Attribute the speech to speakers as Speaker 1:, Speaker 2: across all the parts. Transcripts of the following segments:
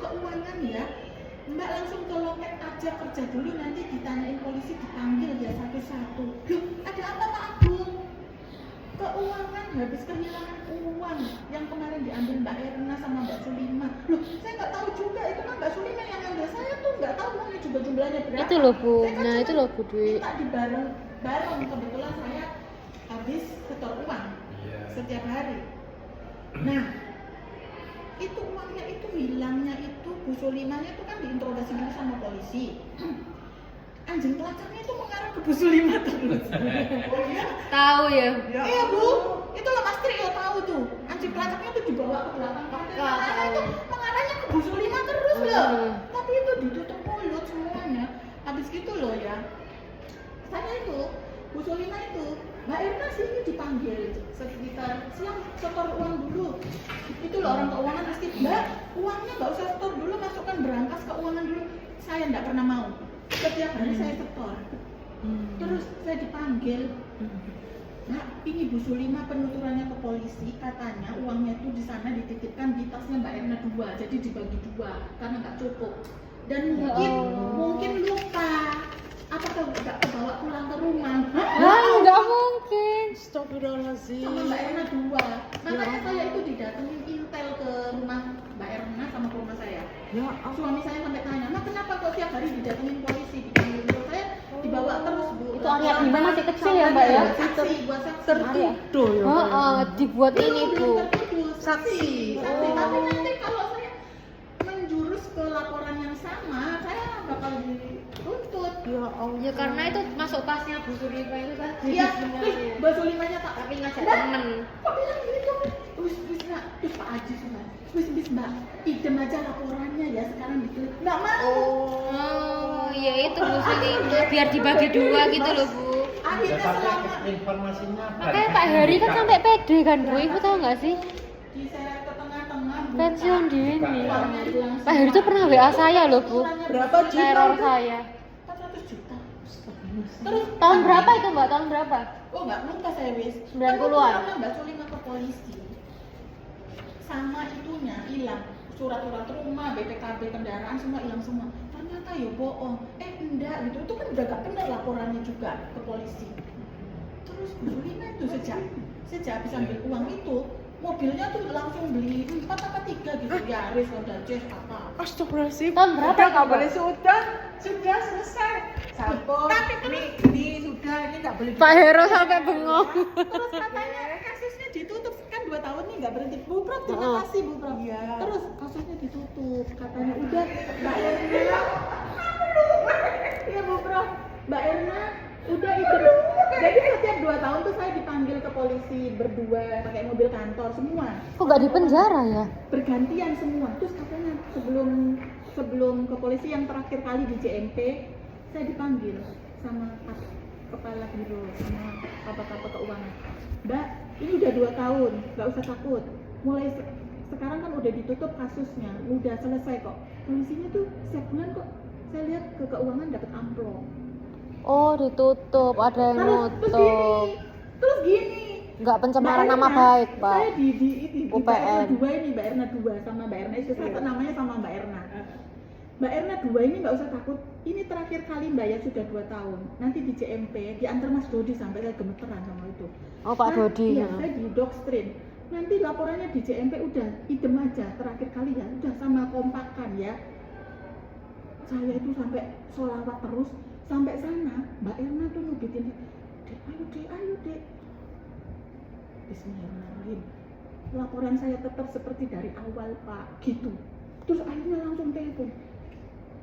Speaker 1: keuangan ya, Mbak langsung ke loket aja, kerja dulu, nanti ditanyain polisi, dipanggil ya satu-satu. Loh, ada apa Pak Agung? Keuangan, habis kehilangan uang yang kemarin diambil Mbak Erna sama Mbak Sulima. Loh, saya nggak tahu juga, itu kan Mbak Sulima yang ambil, saya tuh nggak tahu uangnya juga jumlahnya berapa.
Speaker 2: Itu loh Bu,
Speaker 1: Saya kan
Speaker 2: nah
Speaker 1: cuma
Speaker 2: itu loh Bu Dwi.
Speaker 1: minta di bareng, kebetulan saya habis setor uang setiap hari. Nah, itu uangnya itu hilangnya itu Bu Sulimanya itu kan diinterogasi dulu sama polisi. Anjing pelacaknya itu mengarah ke Bu Sulima terus.
Speaker 2: Tahu ya.
Speaker 1: Iya Bu, itu loh Mas Tri ya tahu tuh. Anjing pelacaknya itu dibawa ke belakang karena itu mengarahnya ke Bu Sulima terus loh. Tapi itu ditutup mulut semuanya. Habis gitu loh ya. Saya itu Bu Sulima itu Mbak Erna sini dipanggil sekitar siang, setor uang dulu. Itu loh orang keuangan pasti, Mbak uangnya nggak usah setor dulu, masukkan berangkas keuangan dulu. Saya nggak pernah mau. Setiap hari saya setor. Terus saya dipanggil. Nah, ini Bu Sulima penuturannya ke polisi, katanya uangnya itu di sana dititipkan di tasnya Mbak Erna 2, jadi dibagi 2 karena nggak cukup. Dan mungkin lupa. Apakah nggak kebawa pulang ke rumah?
Speaker 2: Nggak mungkin.
Speaker 3: Astagfirullahaladzim.
Speaker 1: Sama Mbak Erna 2. Makanya saya itu didatengin intel ke rumah Mbak Erna sama ke rumah saya.
Speaker 3: Ya,
Speaker 1: Suami saya sampai tanya, nah kenapa kok tiap hari didatengin polisi? Dipanggil terus, saya dibawa terus Bu.
Speaker 2: Itu Arya Bima masih kecil ya Mbak ya?
Speaker 1: Saksi, buat saksi.
Speaker 3: tertuduh ya.
Speaker 2: Dibuat ini Bu.
Speaker 1: Tertuduh, saksi. Tapi nanti kalau saya menjurus ke laporan yang sama, saya bakal dituntut.
Speaker 3: Ya Allah.
Speaker 2: Ya karena itu masuk pasnya Bu Sulima itu kan.
Speaker 1: Iya, Mbak Sulimanya tak
Speaker 2: Tapi ngajak temen.
Speaker 1: kok bilang gitu? Wis nak, terus Pak Aji sudah. Wis Mbak, idem aja laporannya ya sekarang diklik. Nggak mau.
Speaker 2: Oh, ya itu Bu Sulima biar dibagi 2 gitu loh Bu.
Speaker 1: Akhirnya selama
Speaker 4: informasinya
Speaker 2: Makanya Pak Heri kan sampai pede kan Bu, Ibu tahu nggak sih?
Speaker 1: diseret ke tengah-tengah buka.
Speaker 2: Pensiun dini.
Speaker 1: Uangnya hilang
Speaker 2: Pak Heri tuh pernah WA saya loh Bu.
Speaker 3: Berapa juta?
Speaker 2: Teror saya.
Speaker 1: 400 juta. Terus
Speaker 2: Tahun berapa itu Mbak? Tahun berapa?
Speaker 1: oh nggak lupa saya wis
Speaker 2: 90-an.
Speaker 1: Penuturannya Mbak Sulima ke polisi sama itunya hilang, surat-surat rumah, BPKB kendaraan semua hilang semua. Ternyata ya bohong, enggak gitu, itu kan udah gak benar laporannya juga ke polisi. Terus Bu Sulima itu sejak habis ambil uang itu mobilnya tuh langsung beli 4 apa 3 gitu, Yaris, Honda Jazz apa.
Speaker 3: Astagfirullahaladzim.
Speaker 2: Tahun berapa
Speaker 3: Udah
Speaker 2: itu,
Speaker 3: nggak
Speaker 2: Mbak?
Speaker 3: boleh sudah selesai. Sabun.
Speaker 1: Tapi
Speaker 3: ini sudah, ini nggak boleh.
Speaker 2: Pak Hero sampai bengong.
Speaker 1: Terus katanya kasusnya ditutup kan 2 tahun nih nggak berhenti. Bu Prof, terima kasih Bu Prof.
Speaker 3: Iya.
Speaker 1: Terus kasusnya ditutup, katanya udah Mbak Erna. Iya Bu Prof, Mbak Erna udah itu. Jadi setiap 2 tahun tuh saya dipanggil ke polisi berdua pakai mobil kantor semua.
Speaker 2: Kok nggak di penjara ya?
Speaker 1: Bergantian semua. Terus katanya sebelum ke polisi yang terakhir kali di JMP saya dipanggil sama kepala biro sama apa-apa keuangan. Mbak, ini udah 2 tahun, nggak usah takut. Mulai sekarang kan udah ditutup kasusnya, udah selesai kok. Polisinya tuh setiap bulan kok saya lihat ke keuangan dapat amplop.
Speaker 2: Oh ditutup, ada yang nutup.
Speaker 1: Terus gini.
Speaker 2: Nggak pencemaran
Speaker 1: Mbak
Speaker 2: nama
Speaker 1: Erna,
Speaker 2: baik Pak.
Speaker 1: Saya di
Speaker 2: UPN.
Speaker 1: Mbak Erna 2 ini, Mbak Erna 2 sama Mbak Erna istri saya namanya sama Mbak Erna. Mbak Erna 2 ini nggak usah takut, ini terakhir kali Mbak ya sudah 2 tahun. Nanti di CMP diantar Mas Dodi sampai saya gemeteran sama itu.
Speaker 2: Oh Pak Dodi.
Speaker 1: Iya, saya di doktrin. Nanti laporannya di CMP udah idem aja, terakhir kali ya udah sama kompakan ya. Saya itu sampai sholawat terus sampai sana. Mbak Erna tuh nyubitin, Dek, ayo dek. Bismillahirrahmanirrahim. Laporan saya tetap seperti dari awal Pak, gitu. Terus akhirnya langsung telepon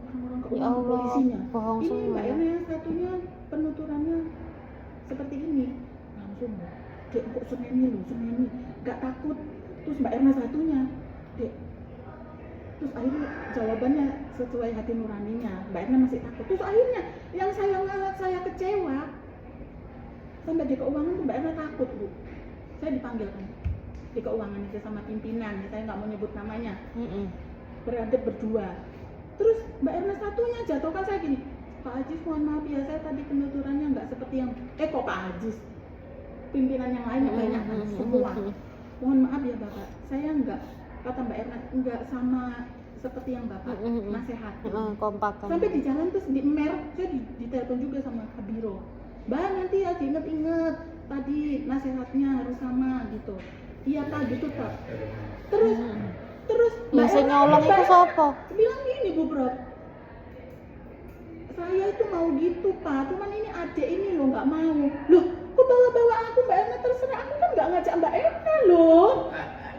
Speaker 1: orang-orang
Speaker 2: Ya
Speaker 1: keuangan
Speaker 2: Allah,
Speaker 1: polisinya.
Speaker 2: bohong
Speaker 1: Ini
Speaker 2: semua
Speaker 1: Mbak
Speaker 2: ya.
Speaker 1: Erna yang satunya penuturannya seperti ini. Langsung, Dek kok semeni loh, semeni. Gak takut. Terus Mbak Erna satunya, Dek. Terus akhirnya jawabannya sesuai hati nuraninya. Mbak Erna masih takut. Terus akhirnya yang saya kecewa sampai di keuangan tuh Mbak Erna takut Bu. Saya dipanggil kan di keuangan itu sama pimpinan, saya nggak mau nyebut namanya. Beradik berdua. Terus Mbak Erna satunya jatuhkan saya gini, Pak Ajis mohon maaf ya saya tadi penuturannya nggak seperti yang kok Pak Ajis, pimpinan yang lainnya banyak kan semua. Mohon maaf ya Bapak, saya nggak, kata Mbak Erna nggak sama seperti yang bapak nasehatin.
Speaker 2: Kompakan.
Speaker 1: Sampai di jalan terus di mer, saya ditelepon juga sama Kabiro. Mbak nanti ya diinget-inget tadi nasehatnya harus sama gitu. Iya tak gitu tak. Terus
Speaker 2: Yang saya nyolong itu siapa?
Speaker 1: bilang gini Bu Bro, saya itu mau gitu Pak, cuman ini adik ini loh nggak mau. Loh, kok bawa-bawa aku Mbak Erna, terserah, aku kan nggak ngajak Mbak Erna loh.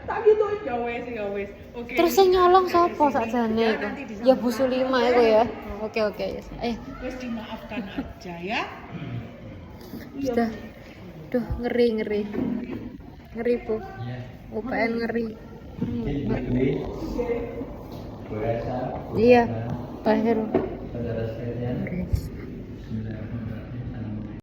Speaker 1: Tak gitu.
Speaker 3: Ya wes. Oke.
Speaker 2: Terus yang nyolong siapa sakjane iku? Ya Bu Sulima iku ya. Oke. Yes.
Speaker 3: Wes dimaafkan aja ya.
Speaker 2: Sudah. Duh, ngeri. Ngeri, Bu. UPN ngeri. Iya, Pak Heru.
Speaker 4: Saudara sekalian,